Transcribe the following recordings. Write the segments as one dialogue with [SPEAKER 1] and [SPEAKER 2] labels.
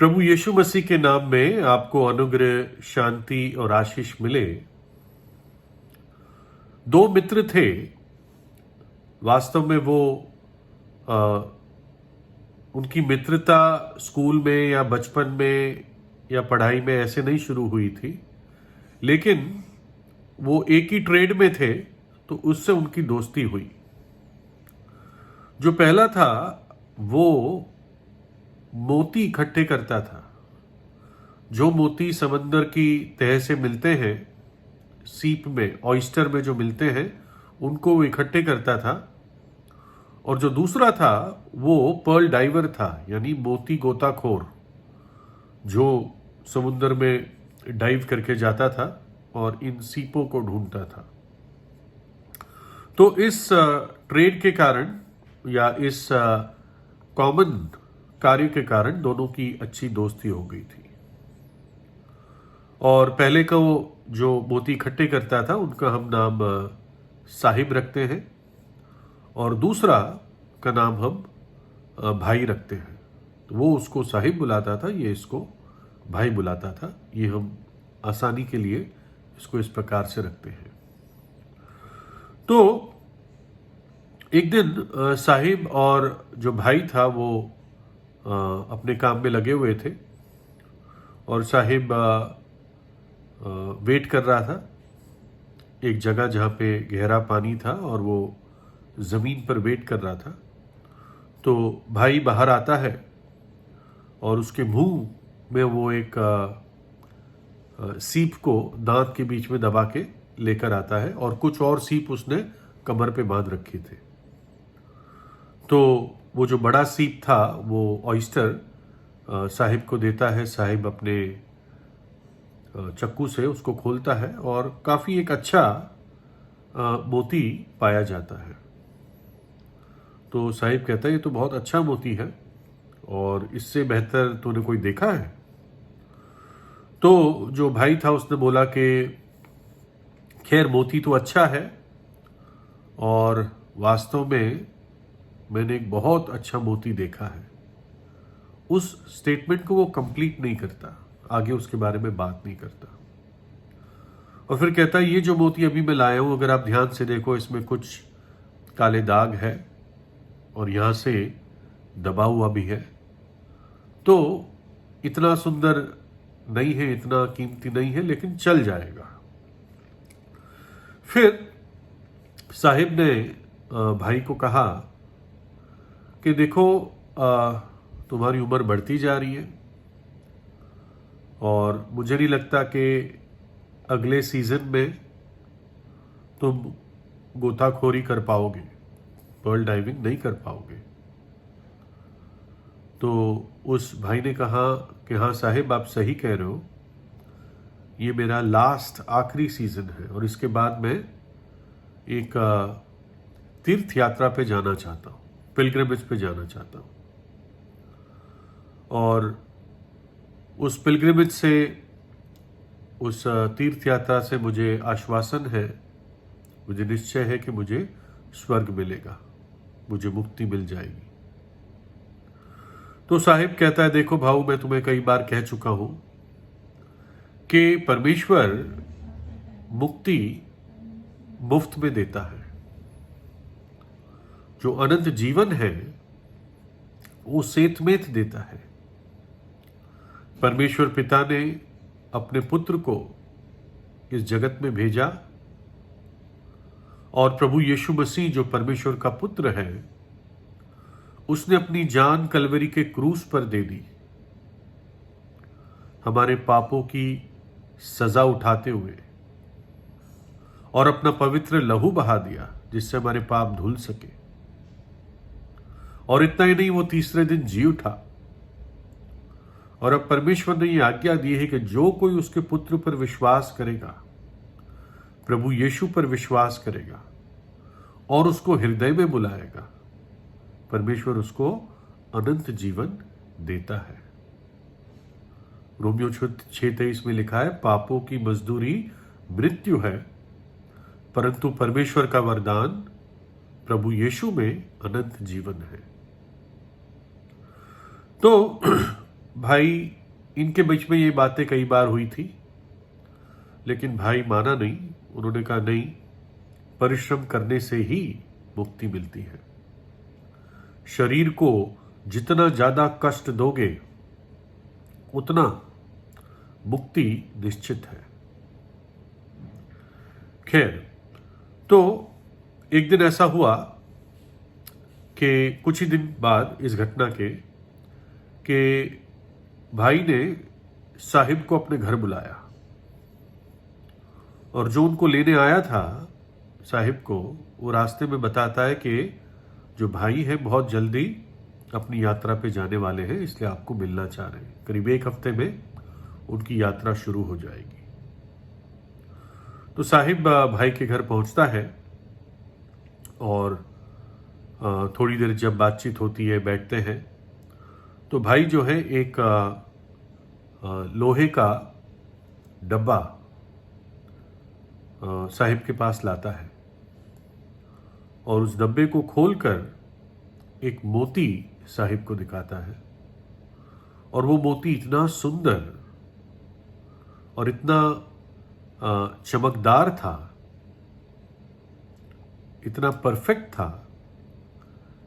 [SPEAKER 1] प्रभु यीशु मसीह के नाम में आपको अनुग्रह, शांति और आशीष मिले। दो मित्र थे। वास्तव में वो आ, उनकी मित्रता स्कूल में या बचपन में या पढ़ाई में ऐसे नहीं शुरू हुई थी, लेकिन वो एक ही ट्रेड में थे, तो उससे उनकी दोस्ती हुई। जो पहला था वो मोती इकट्ठे करता था। जो मोती समंदर की तह से मिलते हैं, सीप में, ऑयस्टर में जो मिलते हैं, उनको वो इकट्ठे करता था। और जो दूसरा था वो पर्ल डाइवर था, यानी मोती गोताखोर, जो समुद्र में डाइव करके जाता था और इन सीपों को ढूंढता था। तो इस ट्रेड के कारण या इस कॉमन कार्य के कारण दोनों की अच्छी दोस्ती हो गई थी। और पहले का वो जो मोती इकट्ठे करता था, उनका हम नाम साहिब रखते हैं, और दूसरा का नाम हम भाई रखते हैं। तो वो उसको साहिब बुलाता था, ये इसको भाई बुलाता था। ये हम आसानी के लिए इसको इस प्रकार से रखते हैं। तो एक दिन साहिब और जो भाई था वो अपने काम में लगे हुए थे, और साहिब वेट कर रहा था एक जगह जहाँ पे गहरा पानी था, और वो ज़मीन पर वेट कर रहा था। तो भाई बाहर आता है और उसके मुंह में वो एक सीप को दांत के बीच में दबा के लेकर आता है, और कुछ और सीप उसने कमर पे बांध रखे थे। तो वो जो बड़ा सीप था वो ऑयस्टर साहिब को देता है। साहिब अपने चक्कू से उसको खोलता है और काफ़ी एक अच्छा मोती पाया जाता है। तो साहिब कहता है ये तो बहुत अच्छा मोती है, और इससे बेहतर तूने कोई देखा है? तो जो भाई था उसने बोला कि खैर मोती तो अच्छा है, और वास्तव में मैंने एक बहुत अच्छा मोती देखा है। उस स्टेटमेंट को वो कंप्लीट नहीं करता, आगे उसके बारे में बात नहीं करता। और फिर कहता है ये जो मोती अभी मैं लाया हूं, अगर आप ध्यान से देखो, इसमें कुछ काले दाग है और यहां से दबा हुआ भी है। तो इतना सुंदर नहीं है, इतना कीमती नहीं है, लेकिन चल जाएगा। फिर साहिब ने भाई को कहा कि देखो, तुम्हारी उम्र बढ़ती जा रही है, और मुझे नहीं लगता कि अगले सीजन में तुम गोताखोरी कर पाओगे, पर्ल डाइविंग नहीं कर पाओगे। तो उस भाई ने कहा कि हाँ साहिब, आप सही कह रहे हो, ये मेरा लास्ट आखिरी सीजन है, और इसके बाद मैं एक तीर्थ यात्रा पे जाना चाहता हूँ, पिलग्रिमेज पे जाना चाहता हूँ। और उस पिलग्रिमेज से, उस तीर्थ यात्रा से मुझे आश्वासन है, मुझे निश्चय है कि मुझे स्वर्ग मिलेगा, मुझे मुक्ति मिल जाएगी। तो साहिब कहता है देखो भाऊ, मैं तुम्हें कई बार कह चुका हूं कि परमेश्वर मुक्ति मुफ्त में देता है। जो अनंत जीवन है वो सेतमेत देता है। परमेश्वर पिता ने अपने पुत्र को इस जगत में भेजा, और प्रभु यीशु मसीह जो परमेश्वर का पुत्र है, उसने अपनी जान कलवरी के क्रूस पर दे दी, हमारे पापों की सजा उठाते हुए, और अपना पवित्र लहू बहा दिया जिससे हमारे पाप धुल सके। और इतना ही नहीं, वो तीसरे दिन जी उठा, और अब परमेश्वर ने यह आज्ञा दी है कि जो कोई उसके पुत्र पर विश्वास करेगा, प्रभु यीशु पर विश्वास करेगा और उसको हृदय में बुलाएगा, परमेश्वर उसको अनंत जीवन देता है। रोमियो 6:23 में लिखा है, पापों की मजदूरी मृत्यु है, परंतु परमेश्वर का वरदान प्रभु यीशु में अनंत जीवन है। तो भाई इनके बीच में ये बातें कई बार हुई थी, लेकिन भाई माना नहीं। उन्होंने कहा नहीं, परिश्रम करने से ही मुक्ति मिलती है। शरीर को जितना ज्यादा कष्ट दोगे उतना मुक्ति निश्चित है। खैर, तो एक दिन ऐसा हुआ कि कुछ ही दिन बाद इस घटना के कि भाई ने साहिब को अपने घर बुलाया, और जो उनको लेने आया था साहिब को, वो रास्ते में बताता है कि जो भाई है बहुत जल्दी अपनी यात्रा पे जाने वाले हैं, इसलिए आपको मिलना चाह रहे हैं। करीब 1 हफ्ते में उनकी यात्रा शुरू हो जाएगी। तो साहिब भाई के घर पहुंचता है, और थोड़ी देर जब बातचीत होती है, बैठते हैं, तो भाई जो है एक लोहे का डब्बा साहिब के पास लाता है, और उस डब्बे को खोलकर एक मोती साहिब को दिखाता है। और वो मोती इतना सुंदर और इतना चमकदार था, इतना परफेक्ट था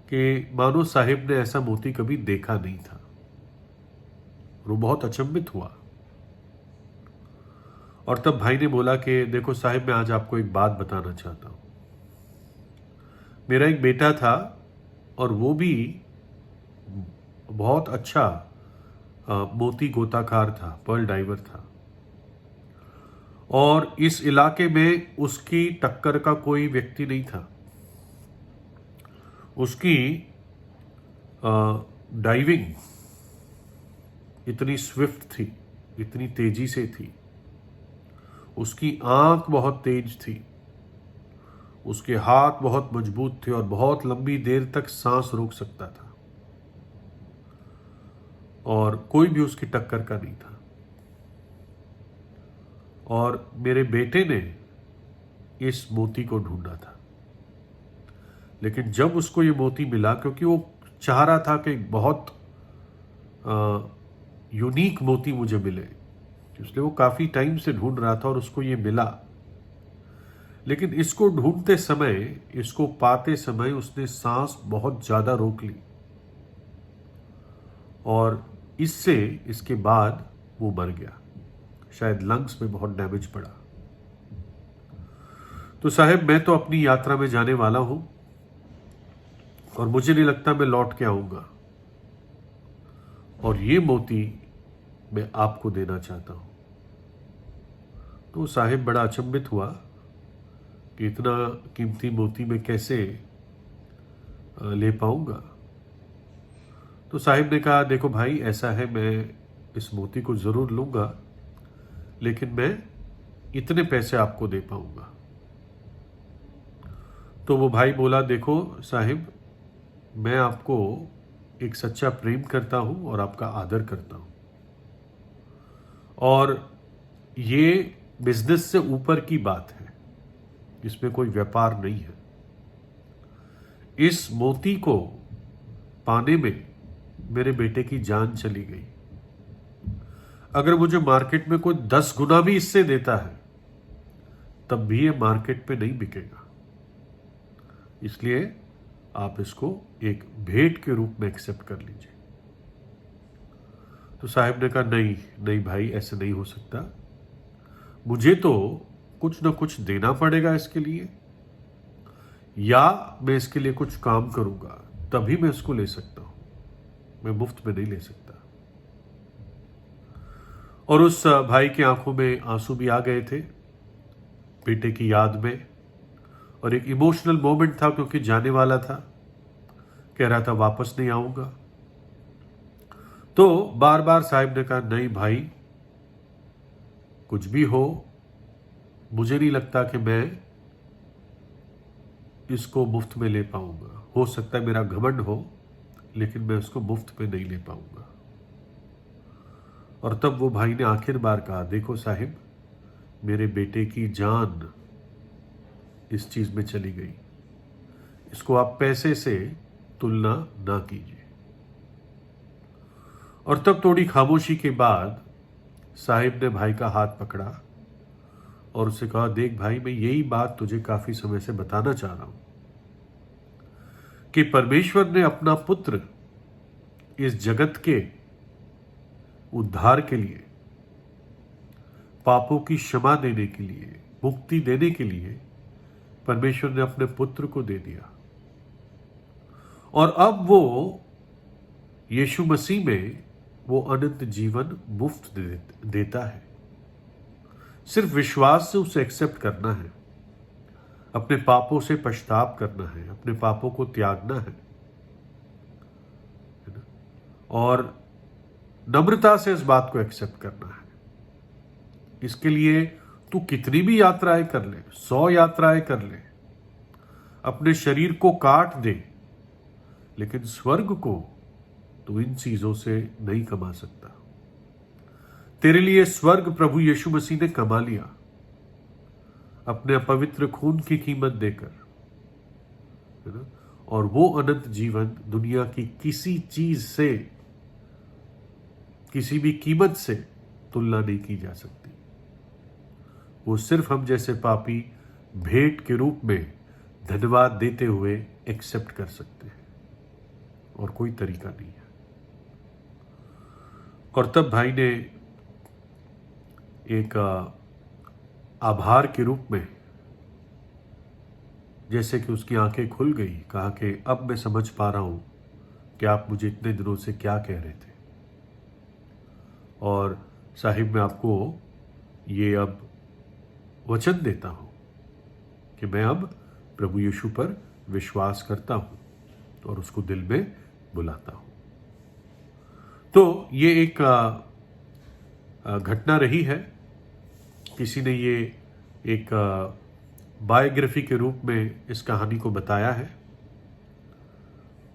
[SPEAKER 1] कि मानो साहिब ने ऐसा मोती कभी देखा नहीं था। वो बहुत अचंभित हुआ, और तब भाई ने बोला कि देखो साहिब, मैं आज आपको एक बात बताना चाहता हूं। मेरा एक बेटा था, और वो भी बहुत अच्छा मोती गोताखार था, पर्ल डाइवर था, और इस इलाके में उसकी टक्कर का कोई व्यक्ति नहीं था। उसकी डाइविंग इतनी स्विफ्ट थी, इतनी तेजी से थी, उसकी आंख बहुत तेज थी, उसके हाथ बहुत मजबूत थे, और बहुत लंबी देर तक सांस रोक सकता था, और कोई भी उसकी टक्कर का नहीं था। और मेरे बेटे ने इस मोती को ढूंढा था, लेकिन जब उसको ये मोती मिला, क्योंकि वो चाह रहा था कि बहुत यूनिक मोती मुझे मिले, इसलिए वो काफी टाइम से ढूंढ रहा था, और उसको ये मिला। लेकिन इसको ढूंढते समय, इसको पाते समय उसने सांस बहुत ज्यादा रोक ली, और इससे इसके बाद वो मर गया। शायद लंग्स में बहुत डैमेज पड़ा। तो साहब, मैं तो अपनी यात्रा में जाने वाला हूं, और मुझे नहीं लगता मैं लौट के आऊंगा, और ये मोती मैं आपको देना चाहता हूं। तो साहिब बड़ा अचंभित हुआ कि इतना कीमती मोती मैं कैसे ले पाऊंगा। तो साहिब ने कहा, देखो भाई, ऐसा है, मैं इस मोती को जरूर लूंगा, लेकिन मैं इतने पैसे आपको दे पाऊंगा। तो वो भाई बोला, देखो साहिब, मैं आपको एक सच्चा प्रेम करता हूं और आपका आदर करता हूं, और ये बिजनेस से ऊपर की बात है, इसमें कोई व्यापार नहीं है। इस मोती को पाने में मेरे बेटे की जान चली गई। अगर मुझे मार्केट में कोई 10 गुना भी इससे देता है, तब भी ये मार्केट पे नहीं बिकेगा। इसलिए आप इसको एक भेंट के रूप में एक्सेप्ट कर लीजिए। तो साहब ने कहा, नहीं नहीं भाई, ऐसे नहीं हो सकता, मुझे तो कुछ ना कुछ देना पड़ेगा इसके लिए, या मैं इसके लिए कुछ काम करूंगा, तभी मैं इसको ले सकता हूं, मैं मुफ्त में नहीं ले सकता। और उस भाई की आंखों में आंसू भी आ गए थे बेटे की याद में, और एक इमोशनल मोमेंट था, क्योंकि जाने वाला था, कह रहा था वापस नहीं आऊंगा। तो बार बार साहिब ने कहा, नहीं भाई, कुछ भी हो, मुझे नहीं लगता कि मैं इसको मुफ्त में ले पाऊंगा। हो सकता है मेरा घमंड हो, लेकिन मैं उसको मुफ्त में नहीं ले पाऊंगा। और तब वो भाई ने आखिर बार कहा, देखो साहिब, मेरे बेटे की जान इस चीज में चली गई, इसको आप पैसे से तुलना ना कीजिए। और तब थोड़ी खामोशी के बाद साहिब ने भाई का हाथ पकड़ा और उससे कहा, देख भाई, मैं यही बात तुझे काफी समय से बताना चाह रहा हूं कि परमेश्वर ने अपना पुत्र इस जगत के उद्धार के लिए, पापों की क्षमा देने के लिए, मुक्ति देने के लिए परमेश्वर ने अपने पुत्र को दे दिया। और अब वो यीशु मसीह में वो अनंत जीवन मुफ्त देता है। सिर्फ विश्वास से उसे एक्सेप्ट करना है, अपने पापों से पश्चाताप करना है, अपने पापों को त्यागना है ना? और नम्रता से इस बात को एक्सेप्ट करना है। इसके लिए तू कितनी भी यात्राएं कर ले, 100 यात्राएं कर ले, अपने शरीर को काट दे, लेकिन स्वर्ग को तू इन चीजों से नहीं कमा सकता। तेरे लिए स्वर्ग प्रभु यीशु मसीह ने कमा लिया अपने अपवित्र खून की कीमत देकर, है ना? और वो अनंत जीवन दुनिया की किसी चीज से, किसी भी कीमत से तुलना नहीं की जा सकती। वो सिर्फ हम जैसे पापी भेंट के रूप में धन्यवाद देते हुए एक्सेप्ट कर सकते हैं, और कोई तरीका नहीं है। और तब भाई ने एक आभार के रूप में, जैसे कि उसकी आंखें खुल गई, कहा कि अब मैं समझ पा रहा हूं कि आप मुझे इतने दिनों से क्या कह रहे थे, और साहिब मैं आपको ये अब वचन देता हूं कि मैं अब प्रभु यीशु पर विश्वास करता हूं और उसको दिल में बुलाता हूं। तो ये एक घटना रही है। किसी ने ये एक बायोग्राफी के रूप में इस कहानी को बताया है,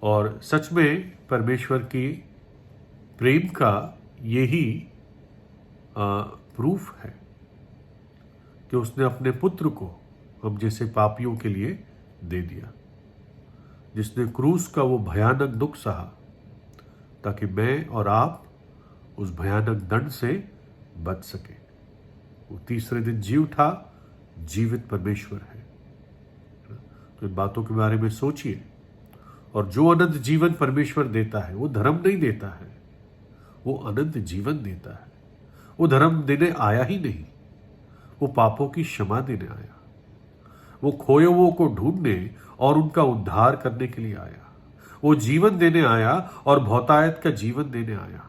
[SPEAKER 1] और सच में परमेश्वर की प्रेम का यही प्रूफ है कि उसने अपने पुत्र को हम जैसे पापियों के लिए दे दिया, जिसने क्रूस का वो भयानक दुख सहा ताकि मैं और आप उस भयानक दंड से बच सके। वो तीसरे दिन जी उठा, जीवित परमेश्वर है। तो इन बातों के बारे में सोचिए। और जो अनंत जीवन परमेश्वर देता है, वो धर्म नहीं देता है, वो अनंत जीवन देता है। वो धर्म देने आया ही नहीं, वो पापों की क्षमा देने आया। वो खोए हुओं को ढूंढने और उनका उद्धार करने के लिए आया। वो जीवन देने आया और बहुतायत का जीवन देने आया।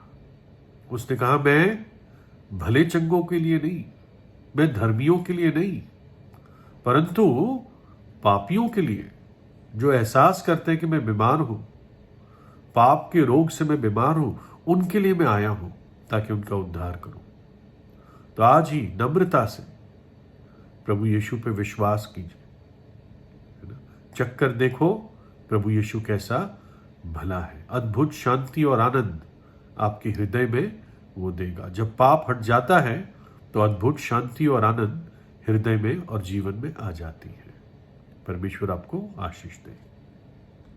[SPEAKER 1] उसने कहा, मैं भले चंगों के लिए नहीं, मैं धर्मियों के लिए नहीं, परंतु पापियों के लिए, जो एहसास करते हैं कि मैं बीमार हूं, पाप के रोग से मैं बीमार हूं, उनके लिए मैं आया हूं ताकि उनका उद्धार करूं। तो आज ही नम्रता से प्रभु यीशु पे विश्वास कीजिए, है ना? चक्कर देखो प्रभु यीशु कैसा भला है। अद्भुत शांति और आनंद आपके हृदय में वो देगा। जब पाप हट जाता है तो अद्भुत शांति और आनंद हृदय में और जीवन में आ जाती है। परमेश्वर आपको आशीष दे।